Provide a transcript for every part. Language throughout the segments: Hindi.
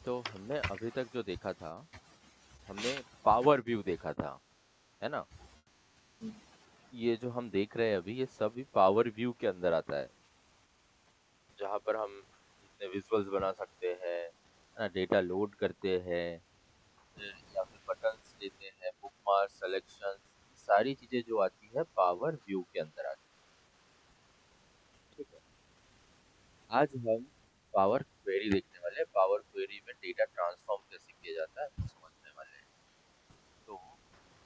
तो हमने अभी तक जो देखा था, हमने पावर व्यू देखा था, है ना। ये जो हम देख रहे हैं अभी, ये सब भी पावर व्यू के अंदर आता है, जहाँ पर हम अपने विजुअल्स बना सकते हैं, है ना, डेटा लोड करते हैं, या फिर बटन्स लेते हैं, बुकमार्क, सिलेक्शन, सारी चीजें जो आती है पावर व्यू के अंदर आती है। ठीक है। आज हम पावर क्वेरी देखने वाले हैं। पावर क्वेरी में डेटा ट्रांसफॉर्म कैसे किया जाता है वो समझने वाले हैं। तो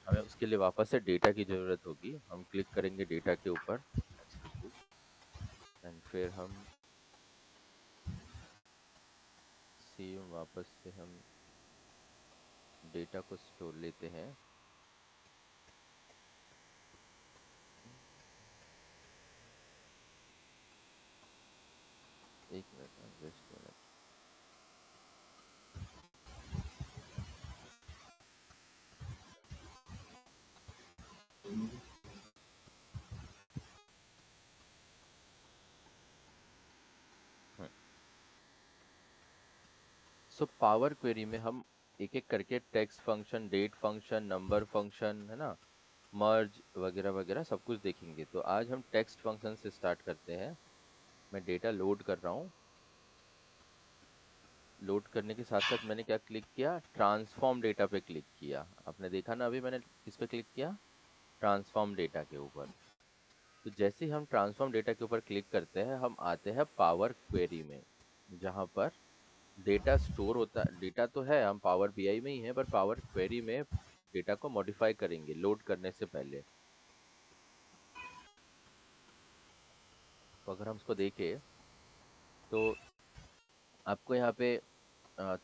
हमें उसके लिए वापस से डेटा की ज़रूरत होगी। हम क्लिक करेंगे डेटा के ऊपर एंड फिर हम सेम वापस से हम डेटा को स्टोर लेते हैं। एक minute, just minute. So power query में हम एक एक करके text function, date function, number function, है ना, मर्ज वगैरह वगैरह सब कुछ देखेंगे। तो आज हम टेक्स्ट फंक्शन से स्टार्ट करते हैं। मैं डेटा लोड कर रहा हूँ। लोड करने के साथ साथ मैंने क्या क्लिक किया, ट्रांसफॉर्म डेटा पे क्लिक किया। आपने देखा ना, अभी मैंने किस पे क्लिक किया, ट्रांसफॉर्म डेटा के ऊपर। तो जैसे ही हम ट्रांसफॉर्म डेटा के ऊपर क्लिक करते हैं, हम आते हैं पावर क्वेरी में, जहाँ पर डेटा स्टोर होता है। डेटा तो है, हम पावर बीआई में ही है, पर पावर क्वेरी में डेटा को मॉडिफाई करेंगे लोड करने से पहले। तो अगर हम उसको देखें तो आपको यहाँ पे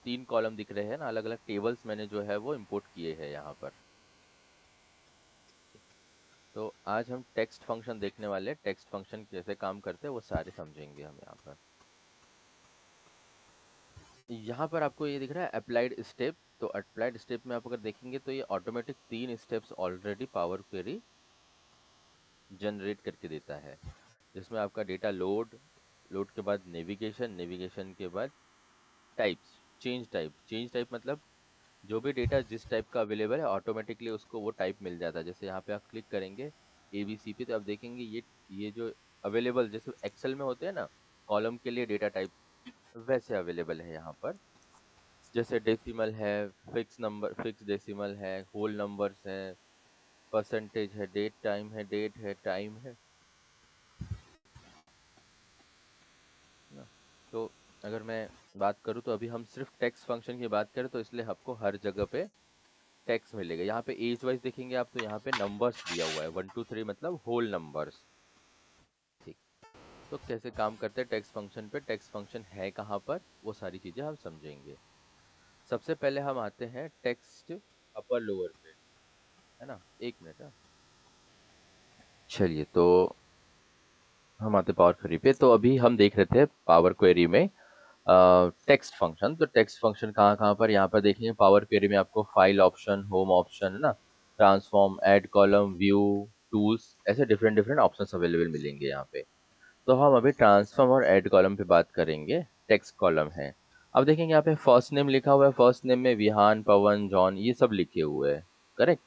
3 कॉलम दिख रहे हैं ना, अलग अलग टेबल्स मैंने जो है वो इंपोर्ट किए हैं यहाँ पर। तो आज हम टेक्स्ट फंक्शन देखने वाले हैं। टेक्स्ट फंक्शन कैसे काम करते हैं वो सारे समझेंगे हम यहाँ पर। यहाँ पर आपको ये दिख रहा है अप्लाइड स्टेप। तो अप्लाइड स्टेप में आप अगर देखेंगे तो ये automatic 3 steps already power query generate करके देता है, जिसमें आपका डेटा लोड, लोड के बाद नेविगेशन, नेविगेशन के बाद types, change type. Change type मतलब जो भी डेटा जिस टाइप का अवेलेबल है ऑटोमेटिकली उसको वो टाइप मिल जाता है। जैसे यहाँ पे आप क्लिक करेंगे ABC पे, तो आप देखेंगे ये जो अवेलेबल, जैसे एक्सेल में होते हैं ना कॉलम के लिए डेटा टाइप, वैसे अवेलेबल है यहाँ पर। जैसे डेसिमल है, फिक्स नंबर, फिक्स डेसिमल है, होल नंबर्स हैं, परसेंटेज है, डेट टाइम है, डेट है, टाइम है ना। तो अगर मैं बात करूँ तो अभी हम सिर्फ टेक्स्ट फंक्शन की बात करें, तो इसलिए आपको हर जगह पे टेक्स्ट मिलेगा। यहाँ पे एज वाइज देखेंगे आप, तो यहाँ पे नंबर्स दिया हुआ है 1 2 3, मतलब होल नंबर्स। ठीक। तो कैसे काम करते हैं टेक्स्ट फंक्शन पे, टेक्स्ट फंक्शन है कहाँ पर, वो सारी चीजें हम समझेंगे। सबसे पहले हम आते हैं टेक्स्ट अपर लोअर पे, है ना। एक मिनट। चलिए, तो हम आते पावर क्वेरी पे। तो अभी हम देख रहे थे पावर क्वेरी में टेक्स्ट फंक्शन। तो टेक्स्ट फंक्शन कहाँ कहाँ पर, यहाँ पर देखेंगे पावर क्वेरी में आपको फाइल ऑप्शन, होम ऑप्शन, है ना, transform, add column, view, tools, ऐसे डिफरेंट डिफरेंट ऑप्शंस अवेलेबल मिलेंगे यहाँ पे। तो हम अभी ट्रांसफॉर्म और ऐड कॉलम पे बात करेंगे। टेक्स्ट कॉलम है। अब देखेंगे यहाँ पे फर्स्ट नेम लिखा हुआ है, फर्स्ट नेम में विहान, पवन, जॉन, ये सब लिखे हुए हैं, करेक्ट।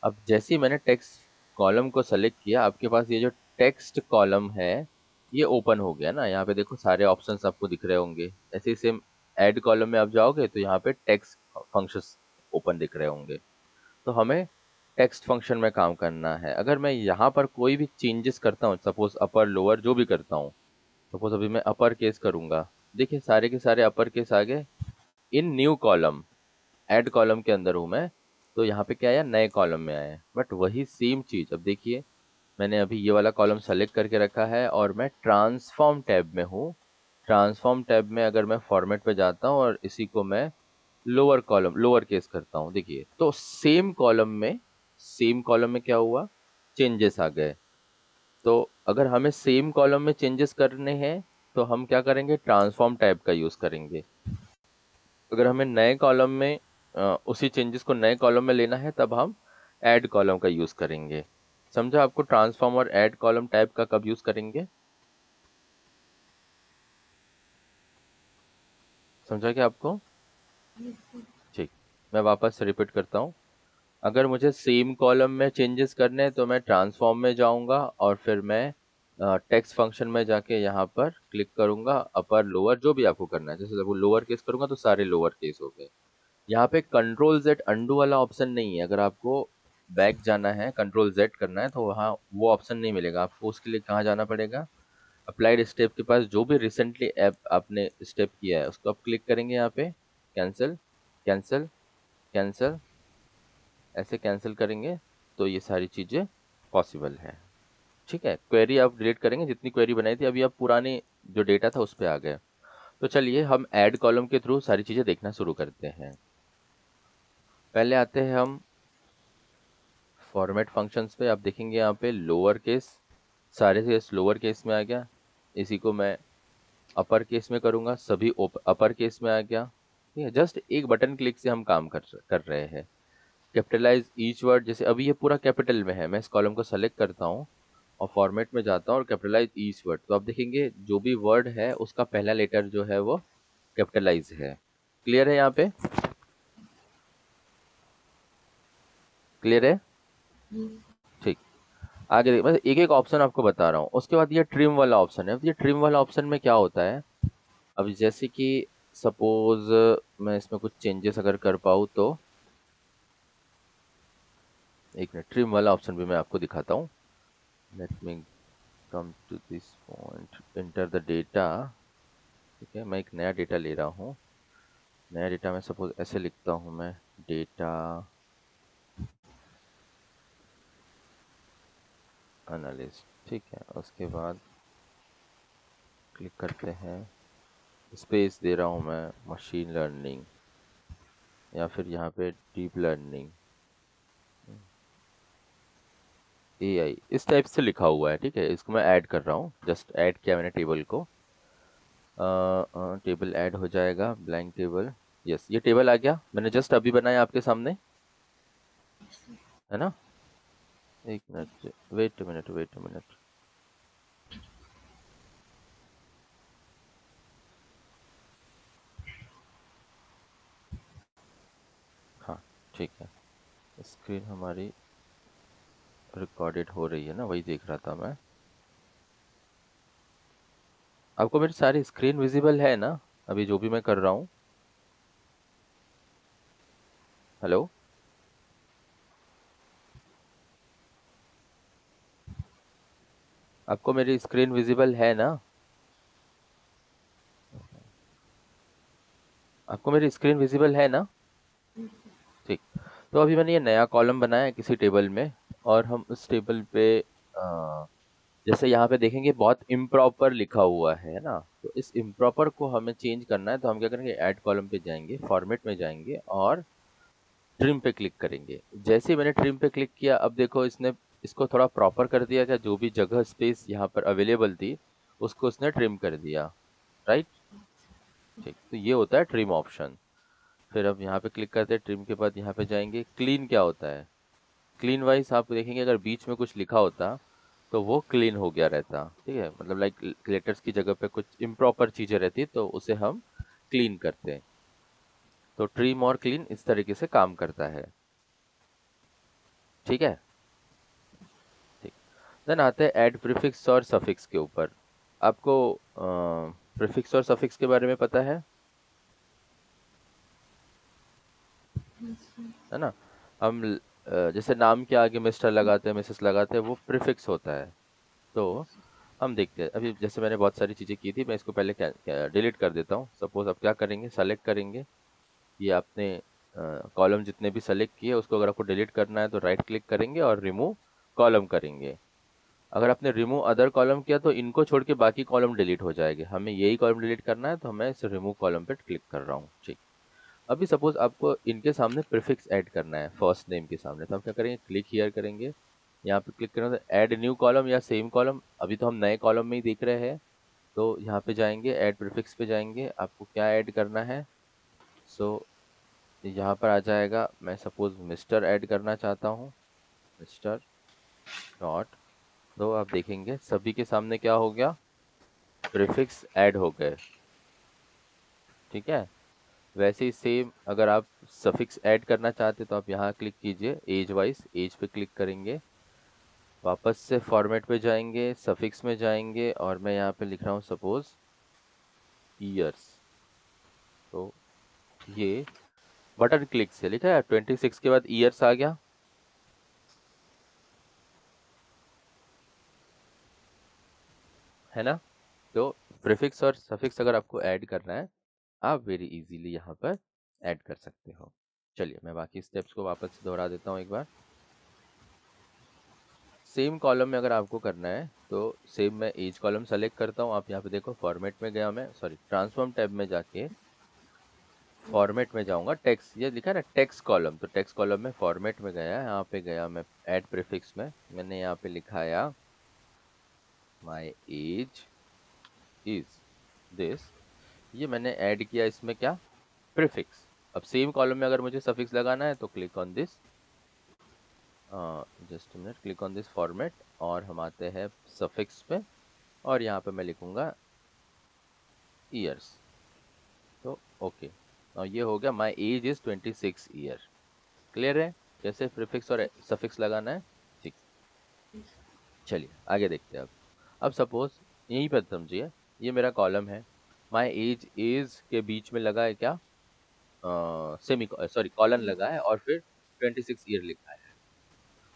अब जैसे ही मैंने टेक्स्ट कॉलम को सेलेक्ट किया, आपके पास ये जो टेक्स्ट कॉलम है ये ओपन हो गया ना। यहाँ पे देखो सारे ऑप्शंस आपको दिख रहे होंगे। ऐसे ही सेम ऐड कॉलम में आप जाओगे तो यहाँ पे टेक्स्ट फंक्शंस ओपन दिख रहे होंगे। तो हमें टेक्स्ट फंक्शन में काम करना है। अगर मैं यहाँ पर कोई भी चेंजेस करता हूँ, सपोज अपर लोअर जो भी करता हूँ, सपोज अभी मैं अपर केस करूंगा, देखिए सारे के सारे अपर केस आ गए। इन न्यू कॉलम, ऐड कॉलम के अंदर हूँ मैं, तो यहाँ पे क्या आया, नए कॉलम में आया। बट वही सेम चीज, अब देखिए मैंने अभी ये वाला कॉलम सेलेक्ट करके रखा है और मैं ट्रांसफॉर्म टैब में हूँ। ट्रांसफॉर्म टैब में अगर मैं फॉर्मेट पे जाता हूँ और इसी को मैं लोअर कॉलम, लोअर केस करता हूँ, देखिए तो सेम कॉलम में क्या हुआ, चेंजेस आ गए। तो अगर हमें सेम कॉलम में चेंजेस करने हैं तो हम क्या करेंगे, ट्रांसफॉर्म टैब का यूज करेंगे। अगर हमें नए कॉलम में उसी चेंजेस को नए कॉलम में लेना है, तब हम ऐड कॉलम का यूज करेंगे। समझा आपको ट्रांसफॉर्म और ऐड कॉलम टाइप का कब यूज करेंगे, समझा क्या आपको। ठीक, मैं वापस रिपीट करता हूँ। अगर मुझे सेम कॉलम में चेंजेस करने हैं तो मैं ट्रांसफॉर्म में जाऊंगा और फिर मैं टेक्स्ट फंक्शन में जाके यहाँ पर क्लिक करूंगा, अपर लोअर जो भी आपको करना है। जैसे वो लोअर केस करूंगा तो सारे लोअर केस हो गए। यहाँ पे कंट्रोल जेड अंडू वाला ऑप्शन नहीं है। अगर आपको बैक जाना है, कंट्रोल जेड करना है, तो वहाँ वो ऑप्शन नहीं मिलेगा आपको। उसके लिए कहाँ जाना पड़ेगा? अप्लाइड स्टेप के पास जो भी रिसेंटली ऐप आपने स्टेप किया है उसको आप क्लिक करेंगे। यहाँ पे कैंसिल कैंसिल कैंसिल, ऐसे कैंसिल करेंगे तो ये सारी चीज़ें पॉसिबल है। ठीक है, क्वेरी आप डिलीट करेंगे, जितनी क्वेरी बनाई थी अभी आप पुराने जो डेटा था उस पर आ गए। तो चलिए हम ऐड कॉलम के थ्रू सारी चीज़ें देखना शुरू करते हैं। पहले आते हैं हम फॉर्मेट फंक्शंस पे। आप देखेंगे यहाँ पे लोअर केस, सारे केस लोअर केस में आ गया। इसी को मैं अपर केस में करूँगा, सभी अपर केस में आ गया। ठीक है, जस्ट एक बटन क्लिक से हम काम कर रहे हैं। कैपिटलाइज ईच वर्ड, जैसे अभी ये पूरा कैपिटल में है, मैं इस कॉलम को सेलेक्ट करता हूँ और फॉर्मेट में जाता हूँ और कैपिटलाइज ईच वर्ड, तो आप देखेंगे जो भी वर्ड है उसका पहला लेटर जो है वो कैपिटलाइज है। क्लियर है यहाँ पे? क्लियर है? ठीक, आगे देखिए, मैं एक एक ऑप्शन आपको बता रहा हूँ। उसके बाद ये ट्रिम वाला ऑप्शन है। अब ये ट्रिम वाला ऑप्शन में क्या होता है, अब जैसे कि सपोज मैं इसमें कुछ चेंजेस अगर कर पाऊँ तो, एक मिनट, ट्रिम वाला ऑप्शन भी मैं आपको दिखाता हूँ। Let me come to this point, enter the data. ठीक है, मैं एक नया डेटा ले रहा हूँ। नया डेटा मैं सपोज ऐसे लिखता हूँ, मैं डेटा एनालिस्ट। ठीक है, उसके बाद क्लिक करते हैं, स्पेस दे रहा हूँ मैं मशीन लर्निंग या फिर यहाँ पे डीप लर्निंग, एआई, इस टाइप से लिखा हुआ है। ठीक है, इसको मैं ऐड कर रहा हूँ, जस्ट ऐड किया मैंने टेबल को। टेबल ऐड हो जाएगा, ब्लैंक टेबल। यस, ये टेबल आ गया, मैंने जस्ट अभी बनाया आपके सामने, है ना? एक minute, wait minute, wait minute. हाँ, ठीक है, स्क्रीन हमारी रिकॉर्डेड हो रही है ना, वही देख रहा था मैं। आपको मेरी सारी स्क्रीन विजिबल है ना, अभी जो भी मैं कर रहा हूँ? हेलो? आपको मेरी स्क्रीन विजिबल है ना? आपको मेरी स्क्रीन विजिबल है ना? ठीक, तो अभी मैंने ये नया कॉलम बनाया है किसी टेबल में, और हम उस टेबल पे जैसे यहाँ पे देखेंगे बहुत इम्प्रॉपर लिखा हुआ है ना, तो इस इम्प्रॉपर को हमें चेंज करना है। तो हम क्या करेंगे, ऐड कॉलम पे जाएंगे, फॉर्मेट में जाएंगे और ट्रिम पे क्लिक करेंगे। जैसे ही मैंने ट्रिम पे क्लिक किया, अब देखो इसने इसको थोड़ा प्रॉपर कर दिया क्या, जो भी जगह स्पेस यहाँ पर अवेलेबल थी उसको उसने ट्रिम कर दिया, राइट? ठीक, तो ये होता है ट्रिम ऑप्शन। फिर अब यहाँ पे क्लिक करते हैं, ट्रिम के बाद यहाँ पे जाएंगे। क्लीन क्या होता है? क्लीन वाइज आप देखेंगे अगर बीच में कुछ लिखा होता तो वो क्लीन हो गया रहता। ठीक है, मतलब लाइक लेटर्स की जगह पे कुछ इम्प्रॉपर चीजें रहती तो उसे हम क्लीन करते हैं। तो ट्रिम और क्लीन इस तरीके से काम करता है। ठीक है, ठीक। देन आते हैं ऐड प्रीफिक्स और सफिक्स के ऊपर। आपको प्रीफिक्स और सफिक्स के बारे में पता है ना? हम जैसे नाम के आगे मिस्टर लगाते हैं, मिसेस लगाते हैं, वो प्रीफिक्स होता है। तो हम देखते हैं, अभी जैसे मैंने बहुत सारी चीज़ें की थी, मैं इसको पहले डिलीट कर देता हूँ। सपोज आप क्या करेंगे, सेलेक्ट करेंगे, ये आपने कॉलम जितने भी सेलेक्ट किए उसको अगर आपको डिलीट करना है तो राइट क्लिक करेंगे और रिमूव कॉलम करेंगे। अगर आपने रिमूव अदर कॉलम किया तो इनको छोड़ के बाकी कॉलम डिलीट हो जाएंगे। हमें यही कॉलम डिलीट करना है तो मैं इस रिमूव कॉलम पे क्लिक कर रहा हूँ। ठीक, अभी सपोज आपको इनके सामने प्रीफिक्स ऐड करना है फर्स्ट नेम के सामने, तो आप क्या करेंगे, क्लिक हियर करेंगे, यहाँ पे क्लिक करेंगे तो ऐड न्यू कॉलम या सेम कॉलम। अभी तो हम नए कॉलम में ही देख रहे हैं, तो यहाँ पे जाएंगे, ऐड प्रीफिक्स पे जाएंगे, आपको क्या ऐड करना है। सो यहाँ पर आ जाएगा, मैं सपोज मिस्टर ऐड करना चाहता हूँ, मिस्टर डॉट। तो आप देखेंगे सभी के सामने क्या हो गया, प्रीफिक्स ऐड हो गए। ठीक है, वैसे ही सेम अगर आप सफिक्स ऐड करना चाहते तो आप यहाँ क्लिक कीजिए, एज वाइज, एज पे क्लिक करेंगे, वापस से फॉर्मेट पे जाएंगे, सफिक्स में जाएंगे और मैं यहाँ पे लिख रहा हूँ सपोज ईयर्स। तो ये बटन क्लिक से लिखा है 26 के बाद ईयर्स आ गया, है ना। तो प्रीफिक्स और सफिक्स अगर आपको ऐड करना है, आप वेरी इजीली यहाँ पर ऐड कर सकते हो। चलिए मैं बाकी स्टेप्स को वापस से दोहरा देता हूँ एक बार। सेम कॉलम में अगर आपको करना है तो सेम मैं एज कॉलम सेलेक्ट करता हूँ। आप यहाँ पे देखो फॉर्मेट में गया, मैं सॉरी ट्रांसफॉर्म टैब में जाके फॉर्मेट में जाऊंगा, टेक्स्ट ये लिखा है ना टेक्स्ट कॉलम, तो टेक्स्ट कॉलम में फॉर्मेट में गया, यहाँ पे गया मैं ऐड प्रीफिक्स में, मैंने यहाँ पे लिखाया माई एज इज दिस, ये मैंने ऐड किया इसमें क्या, प्रीफिक्स। अब सेम कॉलम में अगर मुझे सफिक्स लगाना है तो click on this, just minute, click on this format और हम आते हैं सफिक्स पे और यहाँ पे मैं लिखूंगा ईयर्स। तो ओके, और ये हो गया my age is 26 year. Clear है कैसे प्रीफिक्स और सफिक्स लगाना है? ठीक, चलिए आगे देखते हैं। अब सपोज यहीं पर समझिए, ये मेरा कॉलम है, माई एज इज के बीच में लगा है क्या, सेमी सॉरी कॉलन लगा है और फिर 26 ईयर लिखा है।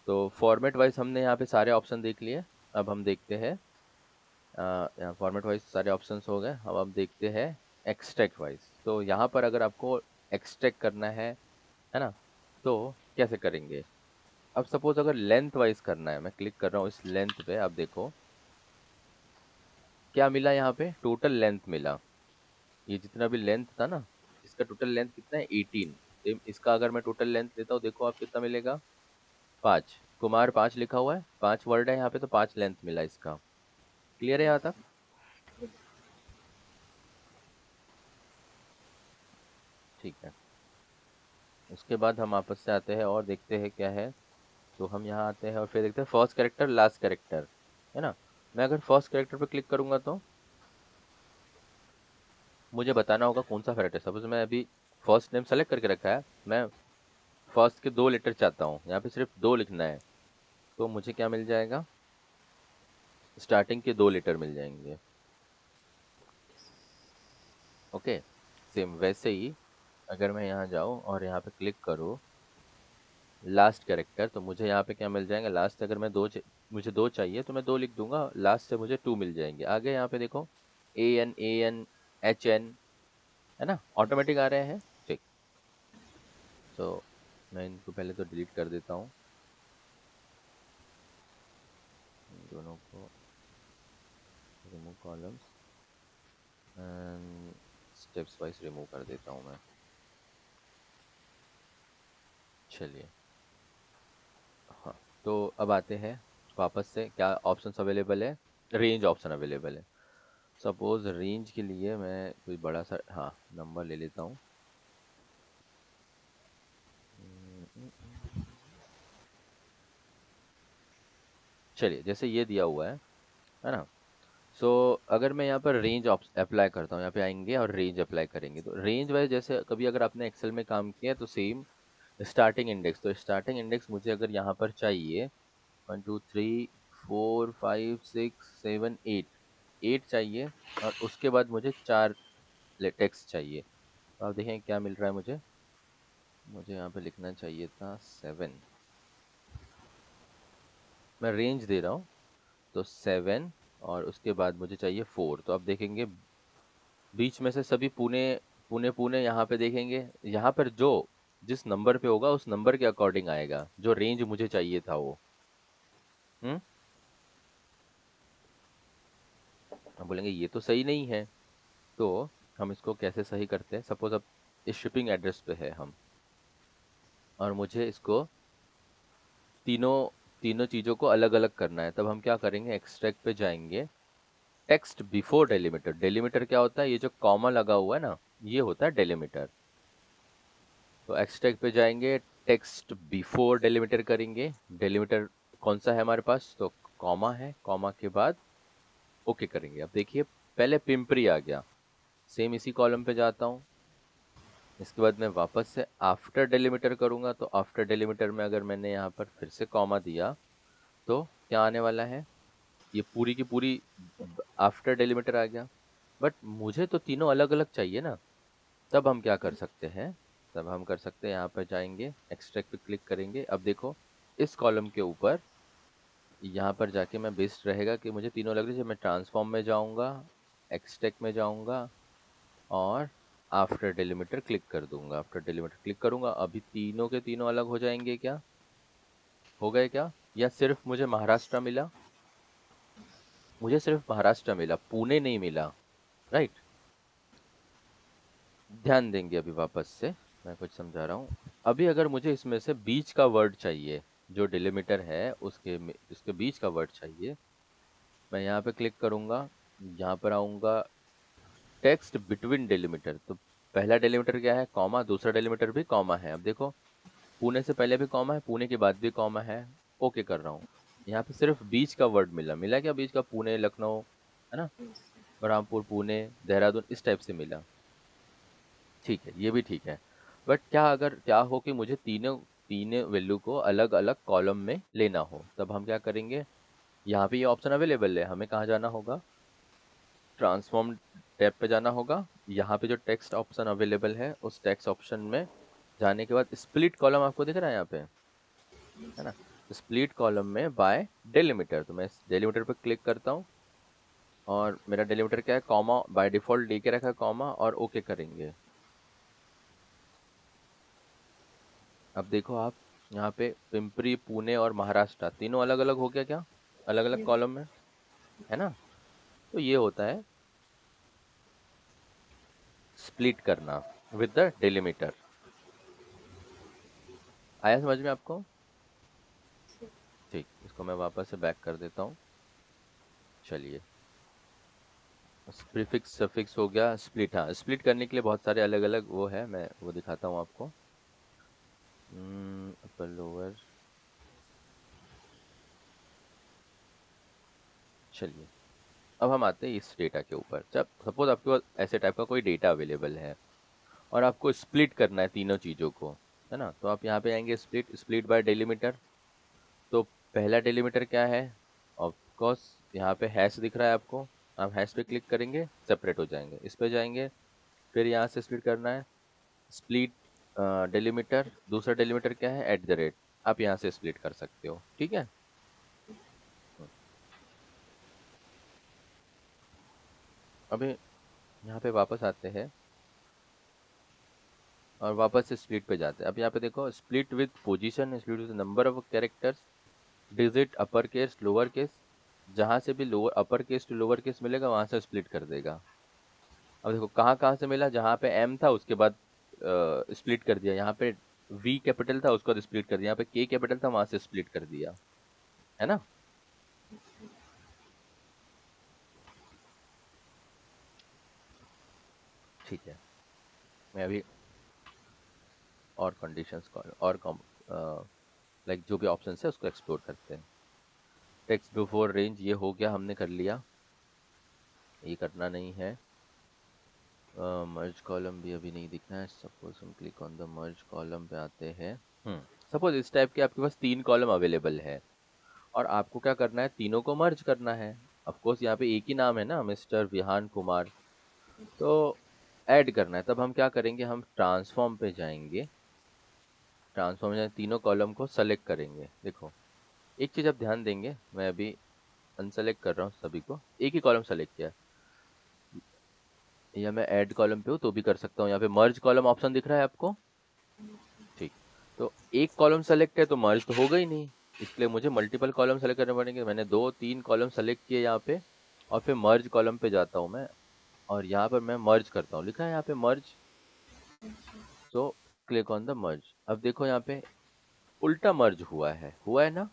तो फॉर्मेट वाइज हमने यहाँ पे सारे ऑप्शन देख लिए। अब हम देखते हैं, यहाँ फॉर्मेट वाइज सारे ऑप्शंस हो गए। अब देखते हैं एक्सट्रैक्ट वाइज। तो यहाँ पर अगर आपको एक्सट्रैक्ट करना है ना, तो कैसे करेंगे? अब सपोज अगर लेंथ वाइज करना है, मैं क्लिक कर रहा हूँ इस लेंथ पे, आप देखो क्या मिला, यहाँ पे टोटल लेंथ मिला। ये जितना भी लेंथ था ना, इसका टोटल लेंथ कितना है 18। सेम इसका अगर मैं टोटल लेंथ लेता हूँ, देखो आप कितना मिलेगा 5, कुमार 5 लिखा हुआ है, 5 वर्ड है यहाँ पे, तो 5 लेंथ मिला इसका। क्लियर है यहाँ तक? ठीक है, उसके बाद हम आपस से आते हैं और देखते हैं क्या है। तो हम यहाँ आते हैं और फिर देखते हैं फर्स्ट कैरेक्टर लास्ट कैरेक्टर, है ना। मैं अगर फर्स्ट कैरेक्टर पे क्लिक करूंगा तो मुझे बताना होगा कौन सा कैरेक्टर। सपोज मैं अभी फर्स्ट नेम सेलेक्ट करके रखा है, मैं फर्स्ट के 2 लेटर चाहता हूँ, यहाँ पे सिर्फ 2 लिखना है, तो मुझे क्या मिल जाएगा, स्टार्टिंग के 2 लेटर मिल जाएंगे। ओके, सेम वैसे ही अगर मैं यहाँ जाऊँ और यहाँ पे क्लिक करूँ लास्ट कैरेक्टर, तो मुझे यहाँ पे क्या मिल जाएगा, लास्ट अगर मैं मुझे 2 चाहिए तो मैं 2 लिख दूंगा, लास्ट से मुझे 2 मिल जाएंगे। आगे यहाँ पे देखो AN HN, है ना, ऑटोमेटिक आ रहे हैं। ठीक, तो मैं इनको पहले तो डिलीट कर देता हूँ, दोनों को remove columns and steps wise remove कर देता हूँ मैं। चलिए, हाँ, तो अब आते हैं वापस से, क्या ऑप्शंस अवेलेबल है, रेंज ऑप्शन अवेलेबल है। सपोज रेंज के लिए मैं कोई बड़ा सा, हाँ, नंबर ले लेता हूँ। चलिए, जैसे ये दिया हुआ है ना। सो अगर मैं यहाँ पर रेंज अप्लाई करता हूँ, यहाँ पे आएंगे और रेंज अप्लाई करेंगे, तो रेंज वाइज जैसे कभी अगर आपने एक्सेल में काम किया तो सेम स्टार्टिंग इंडेक्स, तो स्टार्टिंग इंडेक्स मुझे अगर यहाँ पर चाहिए 1 2 3 4 5 6 7 8, 8 चाहिए, और उसके बाद मुझे 4 टेक्स्ट चाहिए। तो आप देखें क्या मिल रहा है मुझे, मुझे यहाँ पे लिखना चाहिए था 7, मैं रेंज दे रहा हूँ, तो 7 और उसके बाद मुझे चाहिए 4। तो आप देखेंगे बीच में से सभी पुणे पुणे पुणे, यहाँ पे देखेंगे, यहाँ पर जो जिस नंबर पे होगा उस नंबर के अकॉर्डिंग आएगा जो रेंज मुझे चाहिए था वो। हम्म, हम बोलेंगे ये तो सही नहीं है, तो हम इसको कैसे सही करते हैं। सपोज अब इस शिपिंग एड्रेस पे है हम, और मुझे इसको तीनों तीनों चीज़ों को अलग अलग करना है, तब हम क्या करेंगे, एक्सट्रैक्ट पे जाएंगे, टेक्स्ट बिफोर डेलीमीटर। डेलीमीटर क्या होता है, ये जो कॉमा लगा हुआ है ना, ये होता है डेलीमीटर। तो एक्सट्रैक्ट पे जाएंगे, टेक्स्ट बिफोर डेलीमीटर करेंगे। डेलीमीटर कौन सा है हमारे पास, तो कॉमा है, कॉमा के बाद ओके करेंगे। अब देखिए पहले पिंपरी आ गया, सेम इसी कॉलम पे जाता हूँ, इसके बाद मैं वापस से आफ्टर डेलिमीटर करूँगा, तो आफ्टर डेलिमीटर में अगर मैंने यहाँ पर फिर से कॉमा दिया तो क्या आने वाला है, ये पूरी की पूरी आफ्टर डेलिमीटर आ गया। बट मुझे तो तीनों अलग अलग चाहिए ना। तब हम क्या कर सकते हैं, तब हम कर सकते हैं यहाँ पर जाएंगे, एक्सट्रैक्ट पे क्लिक करेंगे। अब देखो इस कॉलम के ऊपर यहाँ पर जाके मैं बेस्ड रहेगा कि मुझे तीनों लग रही है। मैं ट्रांसफॉर्म में जाऊँगा, एक्सट्रैक्ट में जाऊँगा और आफ्टर डेलिमीटर क्लिक कर दूंगा। आफ्टर डेलिमीटर क्लिक करूंगा, अभी तीनों के तीनों अलग हो जाएंगे। क्या हो गए क्या, या सिर्फ मुझे महाराष्ट्र मिला? मुझे सिर्फ महाराष्ट्र मिला, पुणे नहीं मिला, राइट। ध्यान देंगे अभी वापस से, मैं कुछ समझा रहा हूँ। अभी अगर मुझे इसमें से बीच का वर्ड चाहिए, जो डेलिमीटर है उसके बीच का वर्ड चाहिए, मैं यहाँ पे क्लिक करूंगा, यहाँ पर आऊंगा टेक्स्ट बिटवीन डेलिमीटर। तो पहला डेलिमीटर क्या है, कॉमा, दूसरा डेलिमीटर भी कॉमा है। अब देखो पुणे से पहले भी कॉमा है, पुणे के बाद भी कॉमा है। ओके कर रहा हूँ। यहाँ पे सिर्फ बीच का वर्ड मिला, मिला क्या बीच का, पुणे लखनऊ, है ना, बरहमपुर पुणे देहरादून, इस टाइप से मिला। ठीक है, ये भी ठीक है। बट क्या अगर क्या हो कि मुझे तीनों वैल्यू को अलग अलग कॉलम में लेना हो, तब हम क्या करेंगे, यहाँ पे ये ऑप्शन अवेलेबल है, हमें कहाँ जाना होगा, ट्रांसफॉर्म टैब पे जाना होगा। यहाँ पे जो टेक्स्ट ऑप्शन अवेलेबल है उस टेक्स्ट ऑप्शन में जाने के बाद स्प्लिट कॉलम आपको दिख रहा है यहाँ पे, है ना, स्प्लिट कॉलम में बाय डेलिमीटर, तो मैं इस डेलिमीटर पर क्लिक करता हूँ और मेरा डेलिमीटर क्या है, कॉमा, बाय डिफॉल्ट दे के रखा है कॉमा, और ओके करेंगे। अब देखो आप यहाँ पे पिंपरी, पुणे और महाराष्ट्र तीनों अलग अलग हो गया क्या, अलग अलग कॉलम में, है ना। तो ये होता है स्प्लिट करना विद द डेलिमीटर। आया समझ में आपको? ठीक, इसको मैं वापस से बैक कर देता हूँ। चलिए, प्रीफिक्स सफिक्स हो गया, स्प्लिट, हाँ स्प्लिट करने के लिए बहुत सारे अलग अलग वो है, मैं वो दिखाता हूँ आपको। अपर लोअर, चलिए अब हम आते हैं इस डेटा के ऊपर। जब सपोज आपके पास ऐसे टाइप का कोई डेटा अवेलेबल है और आपको स्प्लिट करना है तीनों चीज़ों को, है ना, तो आप यहाँ पे आएंगे स्प्लिट, स्प्लिट बाय डेलीमीटर। तो पहला डेलीमीटर क्या है, ऑफ कोर्स यहाँ पे हैश दिख रहा है आपको, आप हैश पे क्लिक करेंगे, सेपरेट हो जाएंगे। इस पे जाएंगे, फिर यहाँ से स्प्लिट करना है, स्प्लिट डेलीमीटर। दूसरा डेलीमीटर क्या है, एट द रेट, आप यहाँ से स्प्लिट कर सकते हो, ठीक है। अभी यहाँ पे वापस आते हैं और वापस से स्प्लिट पे जाते हैं। अब यहाँ पे देखो split with position, split with number of characters, digit, upper case lower case, जहाँ से भी lower upper case to lower case मिलेगा वहां से स्प्लिट कर देगा। अब देखो कहाँ कहाँ से मिला, जहाँ पे एम था उसके बाद स्प्लिट कर दिया, यहाँ पे वी कैपिटल था उसके बाद स्प्लिट कर दिया, यहाँ पे के कैपिटल था वहां से स्प्लिट कर दिया, है ना। ठीक है, मैं अभी और कंडीशंस को और लाइक जो भी ऑप्शन है उसको एक्सप्लोर करते हैं। टेक्स्ट बिफोर रेंज ये हो गया, हमने कर लिया, ये करना नहीं है। मर्ज कॉलम भी अभी नहीं दिखना है। सपोज हम click on the merge column पे आते हैं। सपोज इस टाइप के आपके पास 3 कॉलम अवेलेबल है और आपको क्या करना है, तीनों को मर्ज करना है। ऑफ कोर्स यहाँ पे एक ही नाम है ना, मिस्टर विहान कुमार, तो ऐड करना है। तब हम क्या करेंगे, हम ट्रांसफॉर्म पे जाएंगे, ट्रांसफॉर्म में तीनों कॉलम को सेलेक्ट करेंगे। देखो एक चीज आप ध्यान देंगे, मैं अभी अनसेलेक्ट कर रहा हूँ सभी को, एक ही कॉलम सेलेक्ट किया, या मैं ऐड कॉलम पे हूँ तो भी कर सकता हूँ। यहाँ पे मर्ज कॉलम ऑप्शन दिख रहा है आपको, ठीक। तो एक कॉलम सेलेक्ट है तो मर्ज तो होगा ही नहीं, इसलिए मुझे मल्टीपल कॉलम सेलेक्ट करने पड़ेंगे। मैंने 2-3 कॉलम सेलेक्ट किए यहाँ पे, और फिर मर्ज कॉलम पे जाता हूँ मैं, और यहाँ पर मैं मर्ज करता हूँ, लिखा है यहाँ पे merge, so click on the merge. अब देखो यहाँ पे उल्टा मर्ज हुआ है ना।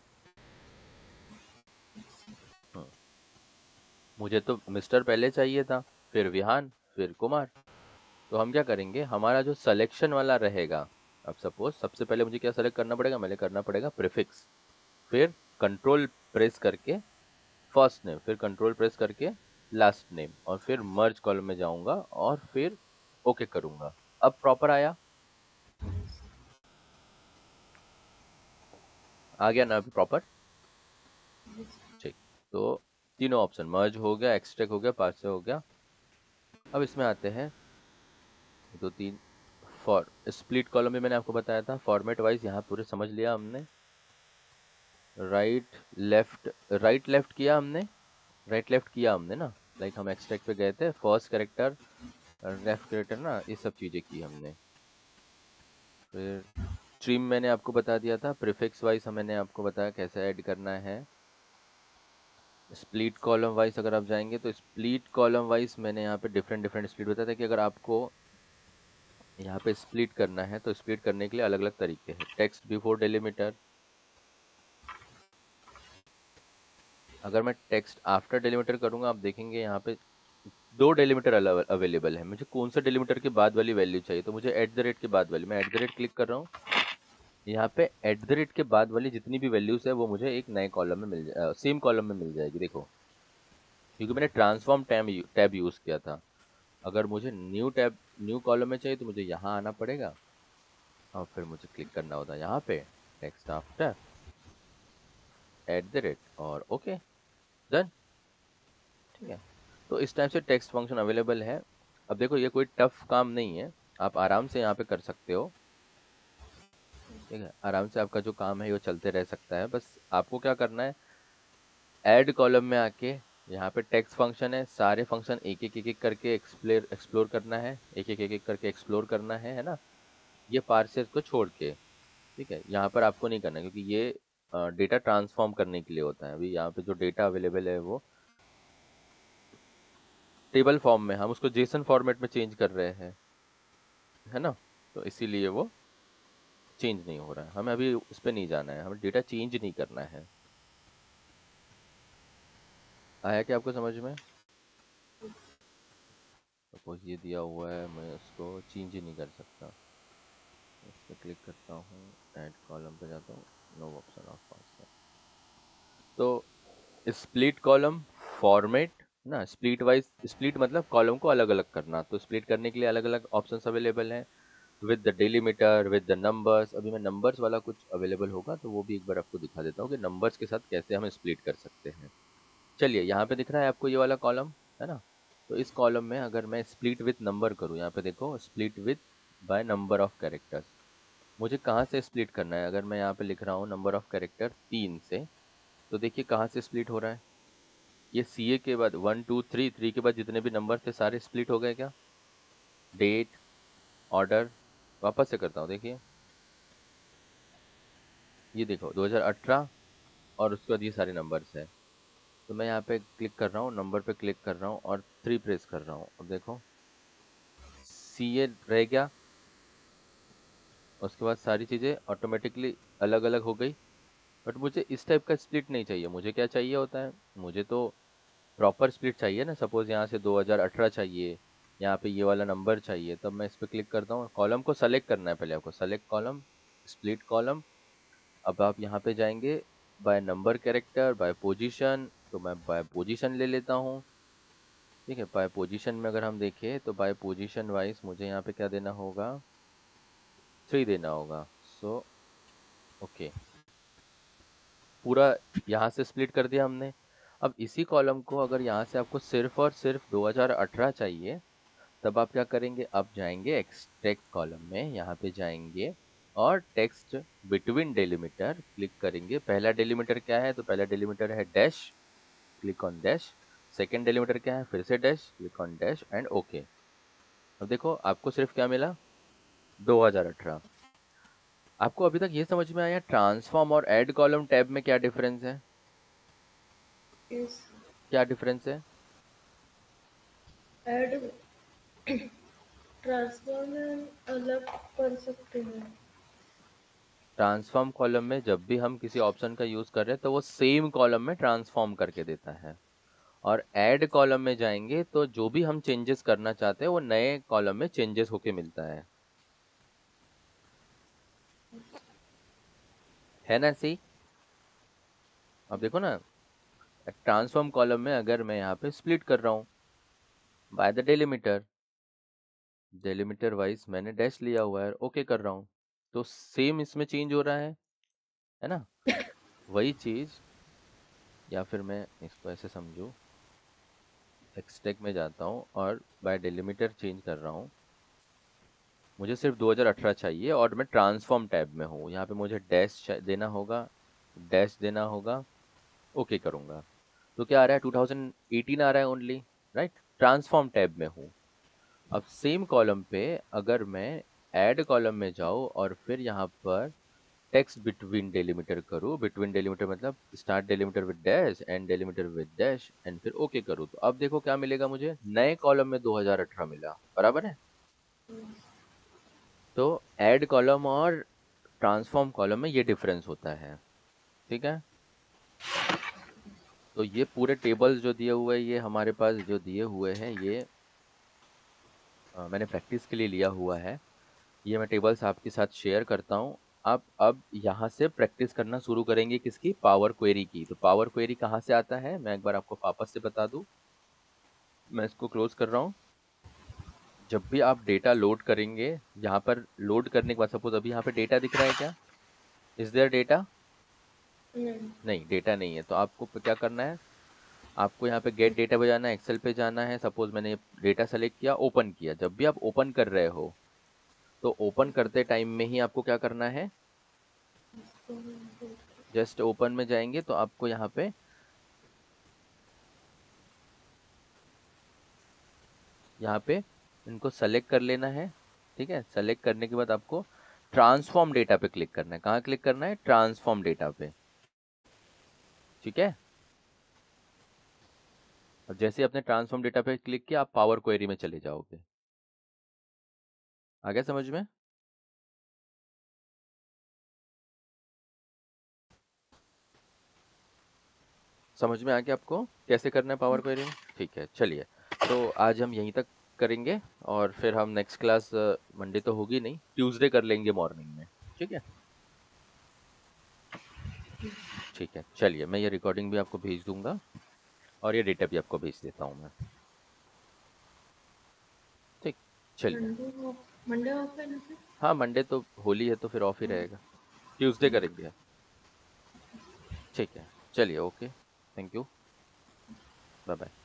हम्म, मुझे तो मिस्टर पहले चाहिए था, फिर विहान, फिर कुमार। तो हम क्या करेंगे, हमारा जो सिलेक्शन वाला रहेगा, अब सपोज सबसे पहले मुझे क्या सेलेक्ट करना पड़ेगा, मैंने करना पड़ेगा प्रीफिक्स, फिर कंट्रोल प्रेस करके फर्स्ट नेम, फिर कंट्रोल प्रेस करके लास्ट नेम, और फिर मर्ज कॉलम में जाऊंगा और फिर ओके करूंगा। अब प्रॉपर आया, आ गया ना अभी प्रॉपर। ठीक, तो तीनों ऑप्शन मर्ज हो गया, एक्सट्रैक्ट हो गया, पार्से हो गया। अब इसमें आते हैं दो तीन। फॉर स्प्लिट कॉलम में मैंने आपको बताया था फॉर्मेट वाइज, यहाँ पूरे समझ लिया हमने। राइट लेफ्ट किया हमने, राइट लेफ्ट किया हमने ना, लाइक हम एक्सट्रैक्ट पे गए थे, फर्स्ट कैरेक्टर लेफ्ट कैरेक्टर ना, ये सब चीजें की हमने। फिर स्ट्रीम मैंने आपको बता दिया था, प्रीफिक्स वाइज मैंने आपको बताया कैसे ऐड करना है। स्प्लिट कॉलम वाइज अगर आप जाएंगे तो स्प्लिट कॉलम वाइज मैंने यहाँ पे डिफरेंट डिफरेंट स्प्लिट बताया था कि अगर आपको यहाँ पे स्प्लिट करना है तो स्प्लिट करने के लिए अलग अलग तरीके हैं। टेक्स्ट बिफोर डेलिमीटर, अगर मैं टेक्स्ट आफ्टर डेलिमीटर करूंगा, आप देखेंगे यहाँ पे दो डेलीमीटर अवेलेबल है। मुझे कौन सा डेलीमीटर के बाद वाली वैल्यू चाहिए, तो मुझे एट द रेट के बाद वाली, मैं एट द रेट क्लिक कर रहा हूँ। यहाँ पे एट द रेट के बाद वाली जितनी भी वैल्यूज है वो मुझे एक नए कॉलम में मिल जाए, सेम कॉलम में मिल जाएगी। देखो, क्योंकि मैंने ट्रांसफॉर्म टैब यूज किया था। अगर मुझे न्यू कॉलम में चाहिए तो मुझे यहाँ आना पड़ेगा और फिर मुझे क्लिक करना होता है यहाँ पे text after at the rate और ओके डन। ठीक है, तो इस टाइप से टेक्स्ट फंक्शन अवेलेबल है। अब देखो, ये कोई टफ काम नहीं है, आप आराम से यहाँ पे कर सकते हो। ठीक है, आराम से आपका जो काम है वो चलते रह सकता है। बस आपको क्या करना है, ऐड कॉलम में आके यहाँ पे टेक्स्ट फंक्शन है, सारे फंक्शन एक एक करके एक्सप्लोर करना है, एक एक करके एक्सप्लोर करना है ना, ये पार्सर को छोड़ के। ठीक है, यहाँ पर आपको नहीं करना क्योंकि ये डेटा ट्रांसफॉर्म करने के लिए होता है। अभी यहाँ पे जो डेटा अवेलेबल है वो टेबल फॉर्म में, हम उसको जेसन फॉर्मेट में चेंज कर रहे हैं, है ना, तो इसीलिए वो चेंज नहीं हो रहा है। हमें अभी उस पर नहीं जाना है, हमें डेटा चेंज नहीं करना है। आया क्या आपको समझ में? सपोज ये दिया हुआ है, मैं उसको चेंज ही नहीं कर सकता। इस पर क्लिक करता हूँ, ऐड कॉलम पे जाता हूँ, नो ऑप्शन ऑफ पार्सर। तो स्प्लिट कॉलम फॉर्मेट ना, स्प्लिट वाइज, स्प्लिट मतलब कॉलम को अलग अलग करना, तो स्प्लिट करने के लिए अलग अलग ऑप्शंस अवेलेबल हैं with the delimiter, with the numbers. अभी मैं नंबर्स वाला कुछ अवेलेबल होगा तो वो भी एक बार आपको दिखा देता हूँ कि नंबर्स के साथ कैसे हम स्प्लिट कर सकते हैं। चलिए, यहाँ पे दिख रहा है आपको ये वाला कॉलम, है ना, तो इस कॉलम में अगर मैं स्प्लिट विथ नंबर करूँ, यहाँ पे देखो split with by number of characters, मुझे कहाँ से स्प्लिट करना है। अगर मैं यहाँ पे लिख रहा हूँ नंबर ऑफ कैरेक्टर 3 से, तो देखिए कहाँ से स्प्लिट हो रहा है, ये सी ए के बाद 1 2 3, 3 के बाद जितने भी नंबर थे सारे स्प्लिट हो गए क्या, डेट, ऑर्डर। वापस से करता हूँ, देखिए ये देखो 2018 और उसके बाद ये सारे नंबर्स है। तो मैं यहाँ पे क्लिक कर रहा हूँ, नंबर पे क्लिक कर रहा हूँ और 3 प्रेस कर रहा हूँ। अब देखो सी ए रह गया, उसके बाद सारी चीज़ें ऑटोमेटिकली अलग अलग हो गई। बट मुझे इस टाइप का स्प्लिट नहीं चाहिए, मुझे क्या चाहिए होता है, मुझे तो प्रॉपर स्प्लिट चाहिए ना। सपोज यहाँ से 2018 चाहिए, यहाँ पे ये वाला नंबर चाहिए, तब मैं इस पर क्लिक करता हूँ। कॉलम को सेलेक्ट करना है पहले आपको, सेलेक्ट कॉलम, स्प्लिट कॉलम। अब आप यहाँ पे जाएंगे by number character, by position, तो मैं बाय पोजीशन ले लेता हूँ। ठीक है, बाय पोजीशन में अगर हम देखें तो बाय पोजीशन वाइज मुझे यहाँ पे क्या देना होगा, 3 देना होगा। सो ओके, पूरा यहाँ से स्प्लिट कर दिया हमने। अब इसी कॉलम को अगर यहाँ से आपको सिर्फ और सिर्फ 2018 चाहिए, तब आप क्या करेंगे, आप जाएंगे एक्सट्रैक्ट कॉलम में, यहाँ पे जाएंगे और टेक्स्ट बिटवीन डेलीमीटर क्लिक करेंगे। पहला डेलीमीटर क्या है, तो पहला डेलीमीटर है dash, click on dash. Second delimiter क्या है, फिर से dash, click on dash and okay. अब देखो आपको सिर्फ क्या मिला, 2018। आपको अभी तक ये समझ में आया ट्रांसफॉर्म और ऐड कॉलम टैब में क्या डिफरेंस है? इस क्या डिफरेंस है? ऐड ट्रांसफॉर्म अलग कर सकते हैं। ट्रांसफॉर्म कॉलम में जब भी हम किसी ऑप्शन का यूज कर रहे हैं तो वो सेम कॉलम में ट्रांसफॉर्म करके देता है, और ऐड कॉलम में जाएंगे तो जो भी हम चेंजेस करना चाहते हैं वो नए कॉलम में चेंजेस होके मिलता है ना? सी, अब देखो ना, ट्रांसफॉर्म कॉलम में अगर मैं यहाँ पे स्प्लिट कर रहा हूँ by the delimiter, delimiter wise मैंने डैश लिया हुआ है, ओके कर रहा हूँ, तो सेम इसमें चेंज हो रहा है ना? वही चीज, या फिर मैं इसको ऐसे समझूं, एक्सटेक में जाता हूँ और बाय डेलिमीटर चेंज कर रहा हूँ। मुझे सिर्फ 2018 चाहिए और मैं ट्रांसफॉर्म टैब में हूँ, यहाँ पे मुझे डैश देना होगा, डैश देना होगा, ओके करूँगा। तो क्या आ रहा है, 2018 आ रहा है ओनली, राइट? ट्रांसफॉर्म टैब में हूँ। अब सेम कॉलम पे अगर मैं ऐड कॉलम में जाऊँ और फिर यहाँ पर टेक्स्ट बिटवीन डेलीमीटर करूँ, बिटवीन डेलीमीटर मतलब start delimiter with dash and delimiter with dash and फिर ओके करूँ, तो अब देखो क्या मिलेगा मुझे, नए कॉलम में 2018 मिला, बराबर है? तो ऐड कॉलम और ट्रांसफॉर्म कॉलम में ये डिफरेंस होता है, ठीक है? तो ये पूरे टेबल्स जो दिए हुए हैं, ये हमारे पास जो दिए हुए हैं, ये मैंने प्रैक्टिस के लिए लिया हुआ है। ये मैं टेबल्स आपके साथ शेयर करता हूँ। आप अब यहाँ से प्रैक्टिस करना शुरू करेंगे, किसकी? पावर क्वेरी की। तो पावर क्वेरी कहाँ से आता है, मैं एक बार आपको वापस से बता दूँ। मैं इसको क्लोज कर रहा हूँ। जब भी आप डेटा लोड करेंगे, यहाँ पर लोड करने के बाद सपोज अभी यहाँ पे डेटा दिख रहा है क्या? Is there data? नहीं। नहीं, डेटा नहीं है। तो आपको क्या करना है, आपको यहाँ पे गेट डेटा पे जाना है, एक्सेल पे जाना है। सपोज मैंने डेटा सेलेक्ट किया, ओपन किया। जब भी आप ओपन कर रहे हो, तो ओपन करते टाइम में ही आपको क्या करना है, जस्ट ओपन में जाएंगे तो आपको यहाँ पे इनको सेलेक्ट कर लेना है, ठीक है? सेलेक्ट करने के बाद आपको ट्रांसफॉर्म डेटा पे क्लिक करना है। कहाँ क्लिक करना है? ट्रांसफॉर्म डेटा पे, ठीक है? और जैसे आपने ट्रांसफॉर्म डेटा पे क्लिक किया, आप पावर क्वेरी में चले जाओगे। आ गया समझ में? समझ में आ गया आपको कैसे करना है पावर क्वेरी में? ठीक है, चलिए। तो आज हम यहीं तक करेंगे और फिर हम नेक्स्ट क्लास मंडे तो होगी नहीं, ट्यूसडे कर लेंगे मॉर्निंग में, ठीक है? ठीक है, चलिए, मैं ये रिकॉर्डिंग भी आपको भेज दूंगा और ये डेटा भी आपको भेज देता हूँ मैं, ठीक? चलिए। मंडे ऑफ है ना सर? हाँ, मंडे तो होली है तो फिर ऑफ ही रहेगा, ट्यूसडे करेंगे। ठीक है, चलिए, okay, thank you, bye bye.